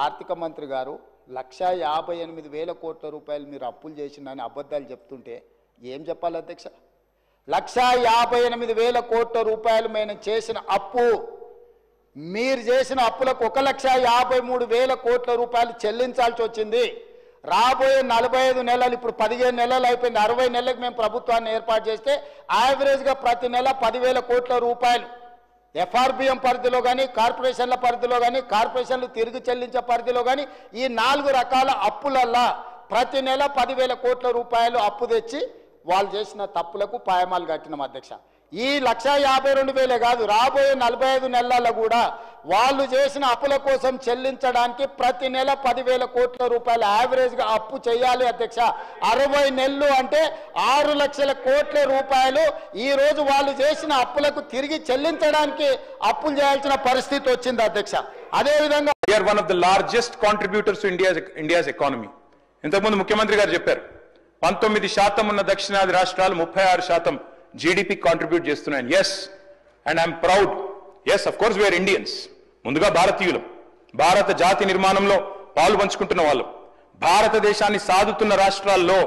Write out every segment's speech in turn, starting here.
ఆర్థిక మంత్రి గారు 1,58,000 కోట్ల రూపాయలు మీరు అప్పులు చేసినని అబద్ధాలు చెప్తుంటే ఏం చెప్పాలి అధ్యక్ష? 1,58,000 కోట్ల రూపాయలు మేము చేసిన అప్పు, మీరు చేసిన అప్పులకు 1,53,000 కోట్ల రూపాయలు చెల్లించాల్సి వచ్చింది. రాబోయే 45 నెలలు, ఇప్పుడు 15 నెలలు అయిపోయింది, 60 నెలలకు మేము ప్రభుత్వాన్ని ఏర్పాటు చేస్తే యావరేజ్గా ప్రతి నెల 10,000 కోట్ల రూపాయలు ఎఫ్ఆర్బిఎం పరిధిలో కానీ, కార్పొరేషన్ల పరిధిలో కానీ, కార్పొరేషన్లు తిరిగి చెల్లించే పరిధిలో కానీ, ఈ 4 రకాల అప్పులల్లా ప్రతి నెల 10,000 కోట్ల రూపాయలు అప్పు తెచ్చి వాళ్ళు చేసిన తప్పులకు పాయమాలు కట్టినాం అధ్యక్ష. ఈ 1,52,000 కాదు, రాబోయే 45 నెలల్లో కూడా వాళ్ళు చేసిన అప్పుల కోసం చెల్లించడానికి ప్రతి నెల 10,000 కోట్ల రూపాయలు యావరేజ్గా అప్పు చేయాలి అధ్యక్ష. 60 నెలలు అంటే 6 లక్షల కోట్ల రూపాయలు ఈ రోజు వాళ్ళు చేసిన అప్పులకు తిరిగి చెల్లించడానికి అప్పులు చేయాల్సిన పరిస్థితి వచ్చింది అధ్యక్ష. అదేవిధంగా we are one of the largest contributors to India's economy. ఇంతకుముందు ముఖ్యమంత్రి గారు చెప్పారు 19% ఉన్న దక్షిణాది రాష్ట్రాలు 36% జీడిపి కాంట్రిబ్యూట్ చేస్తున్నాయి. Yes, and I'm proud. Yes, of course we are Indians. ముందుగా భారతీయులు, భారత జాతి నిర్మాణంలో పాలు పంచుకుంటున్న వాళ్ళు, భారతదేశాన్ని సాదుతున్న రాష్ట్రాల్లో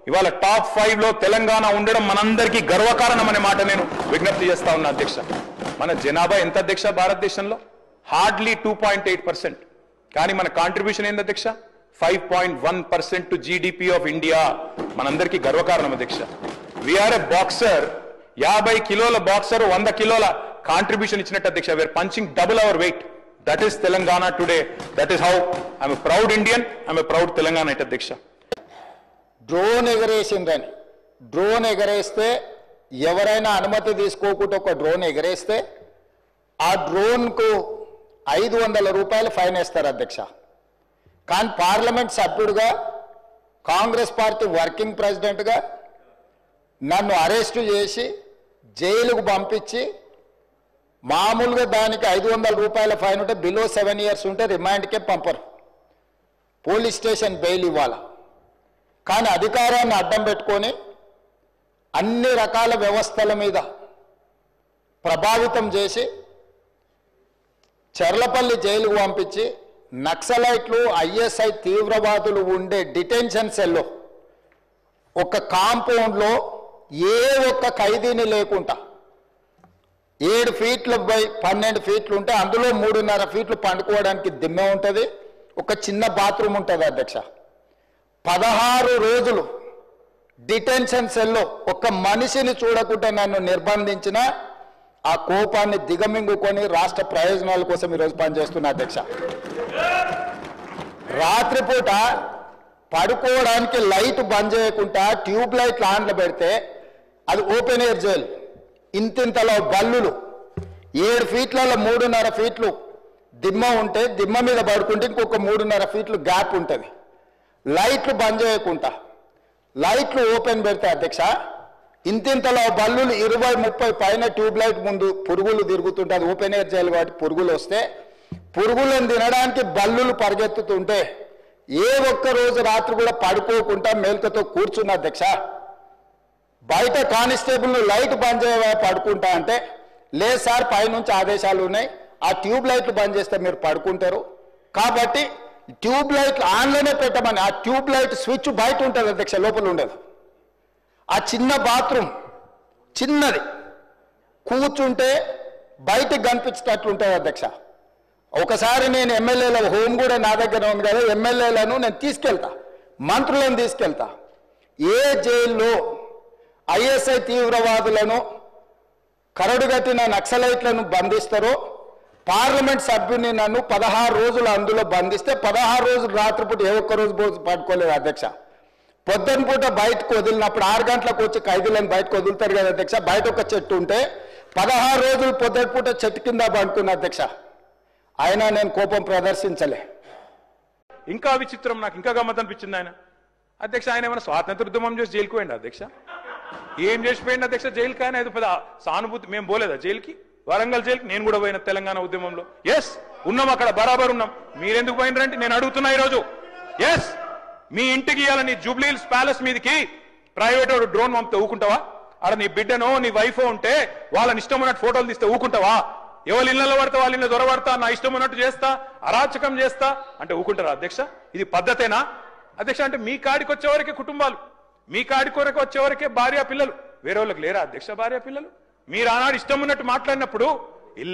ఇవాళ టాప్ 5లో తెలంగాణ ఉండడం మనందరికీ గర్వకారణం అనే మాట నేను విజ్ఞప్తి చేస్తా ఉన్నా అధ్యక్ష. మన జనాభా ఎంత అధ్యక్ష? భారతదేశంలో హార్డ్లీ 2.8%. కానీ మన కాంట్రిబ్యూషన్ ఏంది అధ్యక్ష? 5.1% టు జీడిపి ఆఫ్ ఇండియా. మనందరికీ గర్వకారణం అధ్యక్ష. వీఆర్ ఎ బాక్సర్. 50 కిలోల బాక్సర్ 100 కిలోల కాంట్రిబ్యూషన్ ఇచ్చినట్టు అధ్యక్ష. We are punching double our weight. That is Telangana today. That is how I'm a proud Indian, I'm a proud Telangana అధ్యక్ష. డ్రోన్ ఎగరేసిందని, డ్రోన్ ఎగరేస్తే ఎవరైనా అనుమతి తీసుకోకుండా ఒక డ్రోన్ ఎగరేస్తే ఆ డ్రోన్కు 500 రూపాయలు ఫైన్ వేస్తారు అధ్యక్ష. కానీ పార్లమెంట్ సభ్యుడిగా, కాంగ్రెస్ పార్టీ వర్కింగ్ ప్రెసిడెంట్గా నన్ను అరెస్టు చేసి జైలుకు పంపించి మామూలుగా దానికి 500 రూపాయల ఫైన్ ఉంటే బిలో 7 years ఉంటే రిమాండ్కే పంపరు, పోలీస్ స్టేషన్ బెయిల్ ఇవ్వాలి. కానీ అధికారాన్ని అడ్డం పెట్టుకొని అన్ని రకాల వ్యవస్థల మీద ప్రభావితం చేసి చర్లపల్లి జైలుకు పంపించి నక్సలైట్లు, ఐఎస్ఐ తీవ్రవాదులు ఉండే డిటెన్షన్ సెల్లో ఒక కాంపౌండ్లో ఏ ఒక్క ఖైదీని లేకుండా 7 ఫీట్లు బై 12 ఫీట్లు ఉంటే అందులో 3.5 ఫీట్లు పండుకోవడానికి దిమ్మె ఉంటుంది, ఒక చిన్న బాత్రూమ్ ఉంటుంది అధ్యక్ష. 16 రోజులు డిటెన్షన్ సెల్లో ఒక్క మనిషిని చూడకుండా నన్ను నిర్బంధించిన ఆ కోపాన్ని దిగమింగుకొని రాష్ట్ర ప్రయోజనాల కోసం ఈరోజు పనిచేస్తున్నా అధ్యక్ష. రాత్రిపూట పడుకోవడానికి లైట్ బంద్ చేయకుండా ట్యూబ్ లైట్లు ఆన్లో పెడితే అది ఓపెన్ ఎయిర్ జైలు. ఇంతింతలో బల్లులు 7 ఫీట్లలో 3.5 ఫీట్లు దిమ్మ ఉంటే దిమ్మ మీద పడుకుంటే ఇంకొక 3.5 ఫీట్లు గ్యాప్ ఉంటుంది. లైట్లు బంద్ చేయకుండా లైట్లు ఓపెన్ పెడితే అధ్యక్ష ఇంతింతలో బల్లులు 20-30 పైన ట్యూబ్ లైట్ ముందు పురుగులు తిరుగుతుంటే, అది ఓపెన్ ఎయిర్ జైలు కాబట్టి పురుగులు వస్తే పురుగులను తినడానికి బల్లులు పరిగెత్తుతుంటే ఏ ఒక్క రోజు రాత్రి కూడా పడుకోకుండా మేల్కతో కూర్చున్న అధ్యక్ష. బయట కానిస్టేబుల్ లైట్ బంద్ చేయవా పడుకుంటా అంటే, లేదు సార్ పైనుంచి ఆదేశాలు ఉన్నాయి, ఆ ట్యూబ్ లైట్లు బంద్ చేస్తే మీరు పడుకుంటారు కాబట్టి ట్యూబ్ లైట్లు ఆన్లోనే పెట్టమని. ఆ ట్యూబ్ లైట్ స్విచ్ బయట ఉంటుంది అధ్యక్ష, లోపల ఉండదు. ఆ చిన్న బాత్రూమ్ చిన్నది, కూర్చుంటే బయటకు కనిపించేటట్లు ఉంటుంది అధ్యక్ష. ఒకసారి నేను ఎమ్మెల్యేల హోమ్ కూడా నా దగ్గర ఉంది కదా, ఎమ్మెల్యేలను నేను తీసుకెళ్తా, మంత్రులను తీసుకెళ్తా. ఏ జైల్లో ఐఎస్ఐ తీవ్రవాదులను, కరడుగట్టిన నక్సలైట్లను బంధిస్తారో పార్లమెంట్ సభ్యుని నన్ను 16 రోజులు అందులో బంధిస్తే 16 రోజులు రాత్రిపూట ఏ ఒక్క రోజు పడుకోలేదు అధ్యక్ష. పొద్దున పూట బయటకు వదిలినప్పుడు 6 గంటలకు వచ్చి ఖైదీలను బయటకు వదులుతారు కదా అధ్యక్ష. బయట ఒక చెట్టు ఉంటే 16 రోజులు పొద్దున పూట చెట్టు కింద పడుకున్న అధ్యక్ష. అయినా నేను కోపం ప్రదర్శించలే. ఇంకా విచిత్రం, నాకు ఇంకా గమ్మత్ అనిపించింది ఆయన అధ్యక్ష. ఆయన ఏమైనా స్వాతంత్ర ఉద్యమం చేసి జైలుకు పోయింది అధ్యక్ష? ఏం చేసిపోయింది అధ్యక్ష జైలుకి? ఆయన ఏదో పెద్ద సానుభూతి. మేము పోలేదా జైలుకి? వరంగల్ జైలుకి నేను కూడా పోయిన తెలంగాణ ఉద్యమంలో. ఎస్, ఉన్నాం అక్కడ, బరాబర్ ఉన్నాం. మీరెందుకు పోయినరంటే నేను అడుగుతున్నా ఈరోజు. ఎస్, మీ ఇంటికి ఇవ్వాలని జూబ్లీ హిల్స్ ప్యాలెస్ మీదకి ప్రైవేట్ వాడు డ్రోన్ పంపితే ఊకుంటావా? ఆడ నీ బిడ్డనో నీ వైఫో ఉంటే వాళ్ళని ఇష్టం ఉన్నట్టు ఫోటోలు తీస్తే ఊకుంటావా? ఎవరి ఇళ్లలో పడతా వాళ్ళ ఇళ్ళ దొరబడతా, నా ఇష్టం ఉన్నట్టు చేస్తా, అరాచకం చేస్తా అంటే ఊకుంటారా అధ్యక్ష? ఇది పద్ధతేనా అధ్యక్ష? అంటే మీ కాడికి వచ్చేవరకే కుటుంబాలు, మీ కాడి కొరకు వచ్చేవరకే భార్య పిల్లలు, వేరే వాళ్ళకి లేరా అధ్యక్ష భార్య పిల్లలు? మీరు ఆనాడు ఇష్టం ఉన్నట్టు మాట్లాడినప్పుడు,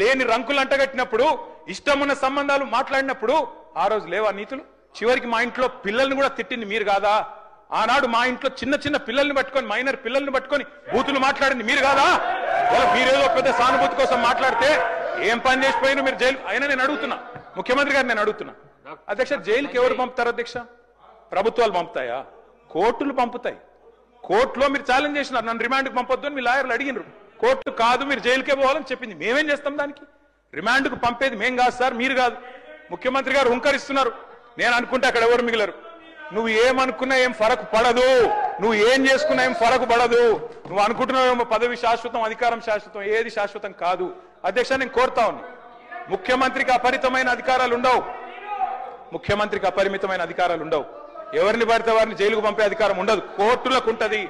లేని రంకులు అంటగట్టినప్పుడు, ఇష్టం ఉన్న సంబంధాలు మాట్లాడినప్పుడు ఆ రోజు లేవా నీతులు? చివరికి మా ఇంట్లో పిల్లల్ని కూడా తిట్టింది మీరు కాదా? ఆనాడు మా ఇంట్లో చిన్న చిన్న పిల్లల్ని పట్టుకొని, మైనర్ పిల్లల్ని పట్టుకొని బూతులు మాట్లాడింది మీరు కాదా? మీరేదో పెద్ద సానుభూతి కోసం మాట్లాడితే ఏం పని చేసిపోయినా మీరు జైలు. అయినా నేను అడుగుతున్నా ముఖ్యమంత్రి గారు, నేను అడుగుతున్నా అధ్యక్ష, జైలుకి ఎవరు పంపుతారు అధ్యక్ష? ప్రభుత్వాలు పంపుతాయా? కోర్టులు పంపుతాయి. కోర్టులో మీరు ఛాలెంజ్ చేసినారు, నన్ను రిమాండ్కి పంపొద్దు అని మీ లాయర్లు అడిగినారు. కోర్టు కాదు మీరు జైలుకే పోవాలని చెప్పింది. మేమేం చేస్తాం దానికి? రిమాండ్కు పంపేది మేం కాదు సార్, మీరు కాదు. ముఖ్యమంత్రి గారు హుంకరిస్తున్నారు. నేను అనుకుంటే అక్కడ ఎవరు మిగిలరు. నువ్వు ఏమనుకున్నా ఏం ఫరకు పడదు, నువ్వు ఏం చేసుకున్నా ఏం ఫరకు పడదు. నువ్వు అనుకుంటున్నావేమో పదవి శాశ్వతం, అధికారం శాశ్వతం, ఏది శాశ్వతం కాదు. అధ్యక్ష నేను కోరుతా ఉన్నా, ముఖ్యమంత్రికి అపరిమితమైన అధికారాలు ఉండవు. ముఖ్యమంత్రికి అపరిమితమైన అధికారాలు ఉండవు. ఎవరిని పడితే వారిని జైలుకు పంపే అధికారం ఉండదు, కోర్టులకు ఉంటది.